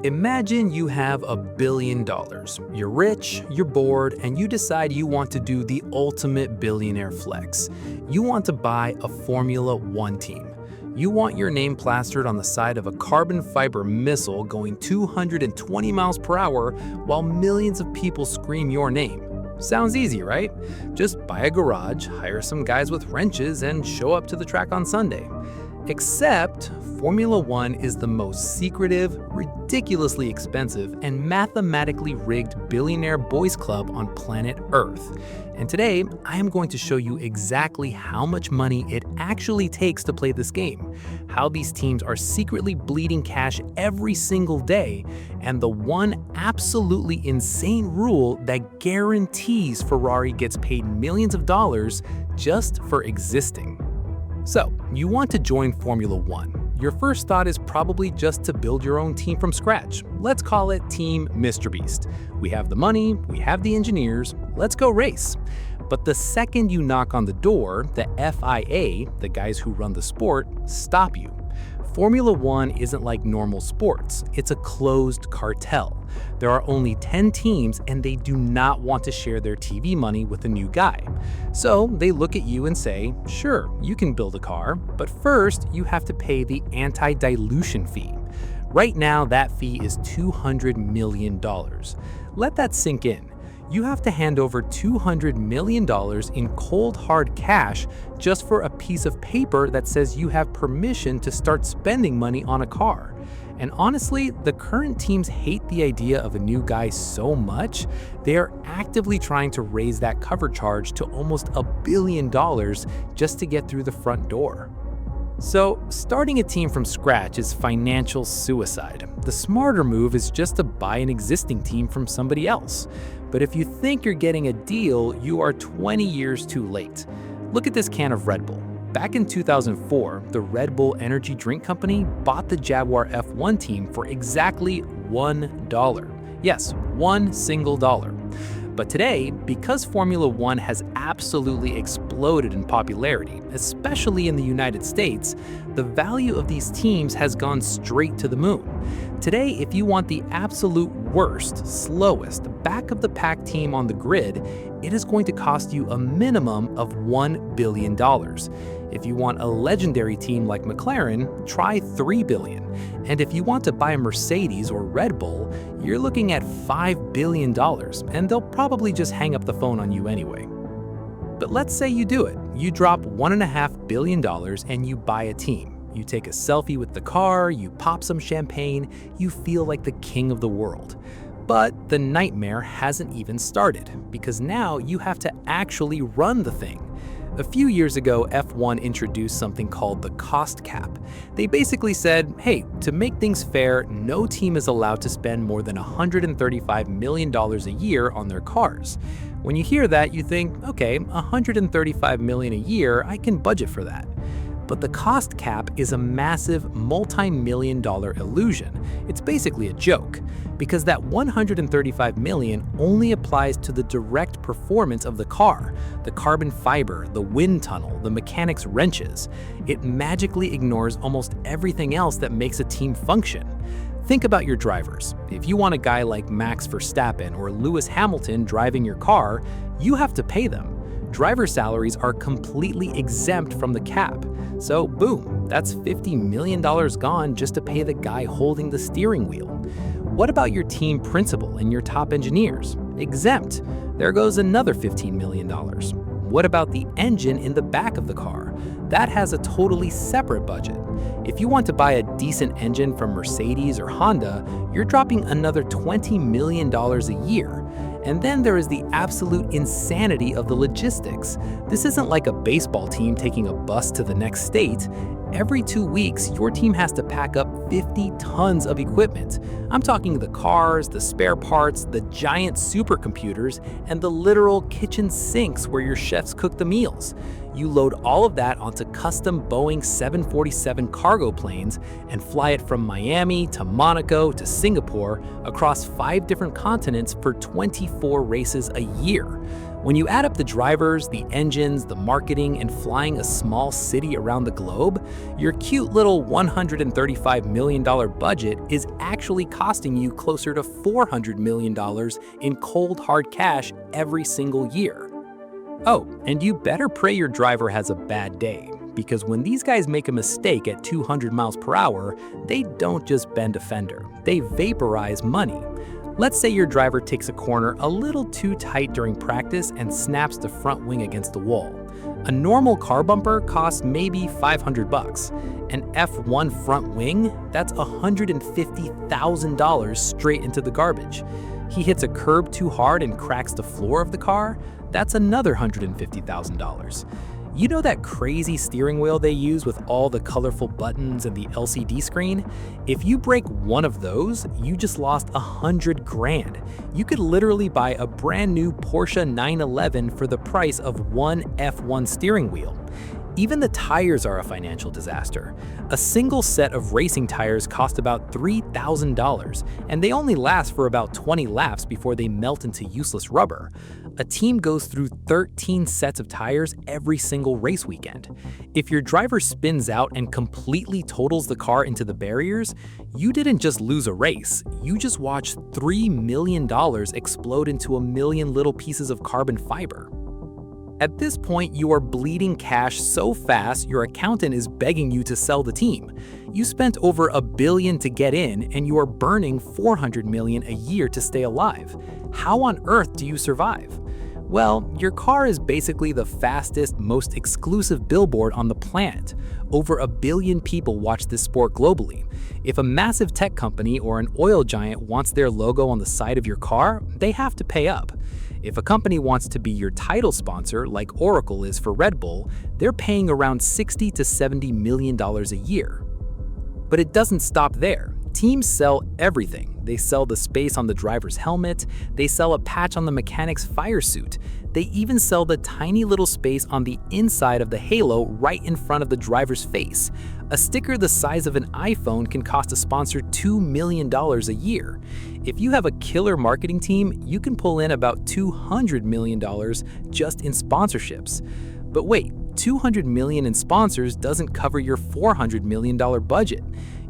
Imagine you have $1 billion. You're rich, you're bored, and you decide you want to do the ultimate billionaire flex. You want to buy a Formula One team. You want your name plastered on the side of a carbon fiber missile going 220 miles per hour while millions of people scream your name. Sounds easy, right? Just buy a garage, hire some guys with wrenches, and show up to the track on Sunday. Except, Formula One is the most secretive, ridiculously expensive, and mathematically rigged billionaire boys club on planet Earth. And today, I am going to show you exactly how much money it actually takes to play this game, how these teams are secretly bleeding cash every single day, and the one absolutely insane rule that guarantees Ferrari gets paid millions of dollars just for existing. So, you want to join Formula One. Your first thought is probably just to build your own team from scratch. Let's call it Team Mr. Beast. We have the money, we have the engineers, let's go race. But the second you knock on the door, the FIA, the guys who run the sport, stop you. Formula One isn't like normal sports, it's a closed cartel. There are only 10 teams and they do not want to share their TV money with a new guy. So they look at you and say, sure, you can build a car, but first you have to pay the anti-dilution fee. Right now that fee is $200 million. Let that sink in. You have to hand over $200 million in cold hard cash just for a piece of paper that says you have permission to start spending money on a car. And honestly, the current teams hate the idea of a new guy so much, they are actively trying to raise that cover charge to almost $1 billion just to get through the front door. So, starting a team from scratch is financial suicide. The smarter move is just to buy an existing team from somebody else. But if you think you're getting a deal, you are 20 years too late. Look at this can of Red Bull. Back in 2004, the Red Bull energy drink company bought the Jaguar F1 team for exactly $1. Yes, one single dollar. But today, because Formula One has absolutely exploded in popularity, especially in the United States, the value of these teams has gone straight to the moon. Today, if you want the absolute worst, slowest, back-of-the-pack team on the grid, it is going to cost you a minimum of $1 billion. If you want a legendary team like McLaren, try $3 billion. And if you want to buy a Mercedes or Red Bull, you're looking at $5 billion, and they'll probably just hang up the phone on you anyway. But let's say you do it. You drop $1.5 billion and you buy a team. You take a selfie with the car, you pop some champagne, you feel like the king of the world. But the nightmare hasn't even started, because now you have to actually run the thing. A few years ago, F1 introduced something called the cost cap. They basically said, hey, to make things fair, no team is allowed to spend more than $135 million a year on their cars. When you hear that, you think, okay, $135 million a year, I can budget for that. But the cost cap is a massive multi-million-dollar illusion. It's basically a joke, because that $135 million only applies to the direct performance of the car, the carbon fiber, the wind tunnel, the mechanics' wrenches. It magically ignores almost everything else that makes a team function. Think about your drivers. If you want a guy like Max Verstappen or Lewis Hamilton driving your car, you have to pay them. Driver salaries are completely exempt from the cap. So boom, that's $50 million gone just to pay the guy holding the steering wheel. What about your team principal and your top engineers? Exempt. There goes another $15 million. What about the engine in the back of the car? That has a totally separate budget. If you want to buy a decent engine from Mercedes or Honda, you're dropping another $20 million a year. And then there is the absolute insanity of the logistics. This isn't like a baseball team taking a bus to the next state. Every 2 weeks, your team has to pack up 50 tons of equipment. I'm talking the cars, the spare parts, the giant supercomputers, and the literal kitchen sinks where your chefs cook the meals. You load all of that onto custom Boeing 747 cargo planes and fly it from Miami to Monaco to Singapore across 5 different continents for 24 races a year. When you add up the drivers, the engines, the marketing, and flying a small city around the globe, your cute little $135 million budget is actually costing you closer to $400 million in cold hard cash every single year. Oh, and you better pray your driver has a bad day, because when these guys make a mistake at 200 miles per hour, they don't just bend a fender, they vaporize money. Let's say your driver takes a corner a little too tight during practice and snaps the front wing against the wall. A normal car bumper costs maybe $500. An F1 front wing, that's $150,000 straight into the garbage. He hits a curb too hard and cracks the floor of the car, that's another $150,000. You know that crazy steering wheel they use with all the colorful buttons and the LCD screen? If you break one of those, you just lost $100,000. You could literally buy a brand new Porsche 911 for the price of one F1 steering wheel. Even the tires are a financial disaster. A single set of racing tires cost about $3,000, and they only last for about 20 laps before they melt into useless rubber. A team goes through 13 sets of tires every single race weekend. If your driver spins out and completely totals the car into the barriers, you didn't just lose a race, you just watched $3 million explode into a million little pieces of carbon fiber. At this point, you are bleeding cash so fast your accountant is begging you to sell the team. You spent over $1 billion to get in, and you are burning $400 million a year to stay alive. How on earth do you survive? Well, your car is basically the fastest, most exclusive billboard on the planet. Over 1 billion people watch this sport globally. If a massive tech company or an oil giant wants their logo on the side of your car, they have to pay up. If a company wants to be your title sponsor, like Oracle is for Red Bull, they're paying around $60 to $70 million a year. But it doesn't stop there. Teams sell everything. They sell the space on the driver's helmet, they sell a patch on the mechanic's fire suit, they even sell the tiny little space on the inside of the halo right in front of the driver's face. A sticker the size of an iPhone can cost a sponsor $2 million a year. If you have a killer marketing team, you can pull in about $200 million just in sponsorships. But wait, $200 million in sponsors doesn't cover your $400 million budget.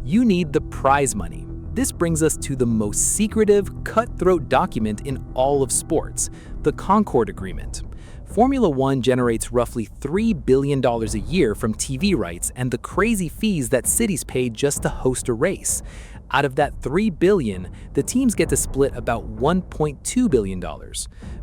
You need the prize money. This brings us to the most secretive, cutthroat document in all of sports, the Concorde Agreement. Formula One generates roughly $3 billion a year from TV rights and the crazy fees that cities pay just to host a race. Out of that $3 billion, the teams get to split about $1.2 billion.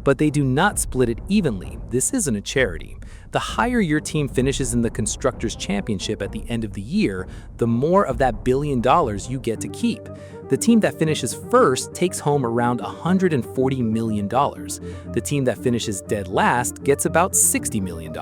But they do not split it evenly. This isn't a charity. The higher your team finishes in the Constructors' Championship at the end of the year, the more of that $1 billion you get to keep. The team that finishes first takes home around $140 million. The team that finishes dead last gets about $60 million.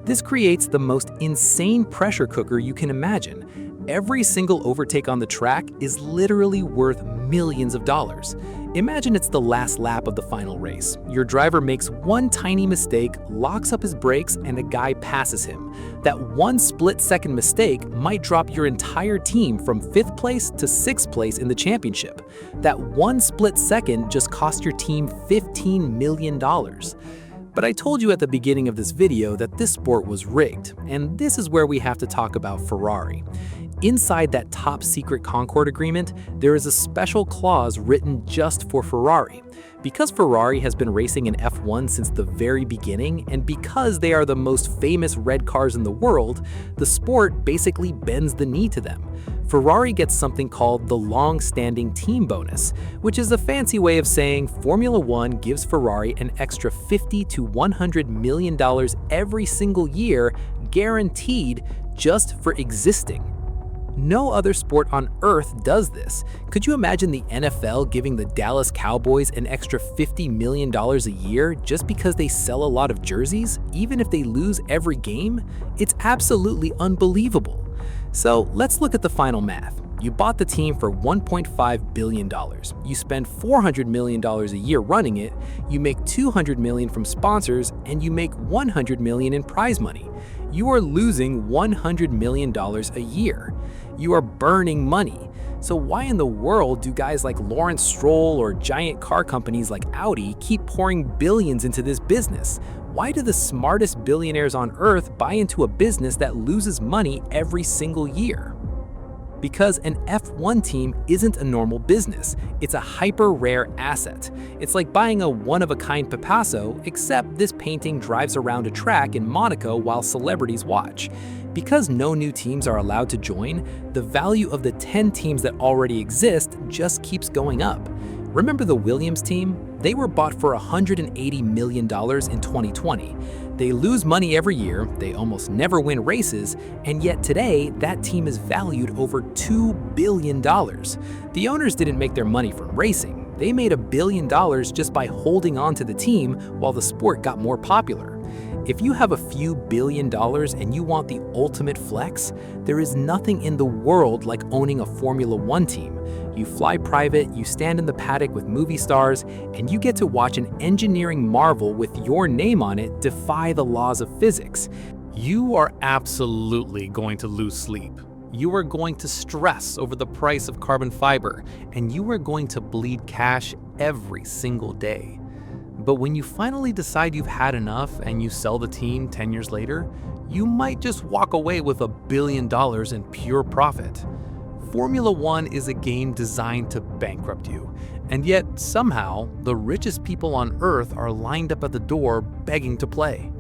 This creates the most insane pressure cooker you can imagine. Every single overtake on the track is literally worth millions of dollars. Imagine it's the last lap of the final race. Your driver makes one tiny mistake, locks up his brakes, and a guy passes him. That one split-second mistake might drop your entire team from 5th place to 6th place in the championship. That one split second just cost your team $15 million. But I told you at the beginning of this video that this sport was rigged, and this is where we have to talk about Ferrari. Inside that top-secret Concorde Agreement, there is a special clause written just for Ferrari. Because Ferrari has been racing in F1 since the very beginning, and because they are the most famous red cars in the world, the sport basically bends the knee to them. Ferrari gets something called the long-standing team bonus, which is a fancy way of saying Formula One gives Ferrari an extra $50 to $100 million every single year, guaranteed, just for existing. No other sport on earth does this. Could you imagine the NFL giving the Dallas Cowboys an extra $50 million a year just because they sell a lot of jerseys, even if they lose every game? It's absolutely unbelievable. So let's look at the final math. You bought the team for $1.5 billion. You spend $400 million a year running it, you make $200 million from sponsors, and you make $100 million in prize money. you are losing $100 million a year. You are burning money. So why in the world do guys like Lawrence Stroll or giant car companies like Audi keep pouring billions into this business? Why do the smartest billionaires on earth buy into a business that loses money every single year? Because an F1 team isn't a normal business, it's a hyper-rare asset. It's like buying a one-of-a-kind Picasso, except this painting drives around a track in Monaco while celebrities watch. Because no new teams are allowed to join, the value of the 10 teams that already exist just keeps going up. Remember the Williams team? They were bought for $180 million in 2020. They lose money every year, they almost never win races, and yet today, that team is valued over $2 billion. The owners didn't make their money from racing. They made $1 billion just by holding on to the team while the sport got more popular. If you have a few $billion and you want the ultimate flex, there is nothing in the world like owning a Formula One team. You fly private, you stand in the paddock with movie stars, and you get to watch an engineering marvel with your name on it defy the laws of physics. You are absolutely going to lose sleep. You are going to stress over the price of carbon fiber, and you are going to bleed cash every single day. But when you finally decide you've had enough and you sell the team 10 years later, you might just walk away with $1 billion in pure profit. Formula One is a game designed to bankrupt you, and yet somehow the richest people on Earth are lined up at the door begging to play.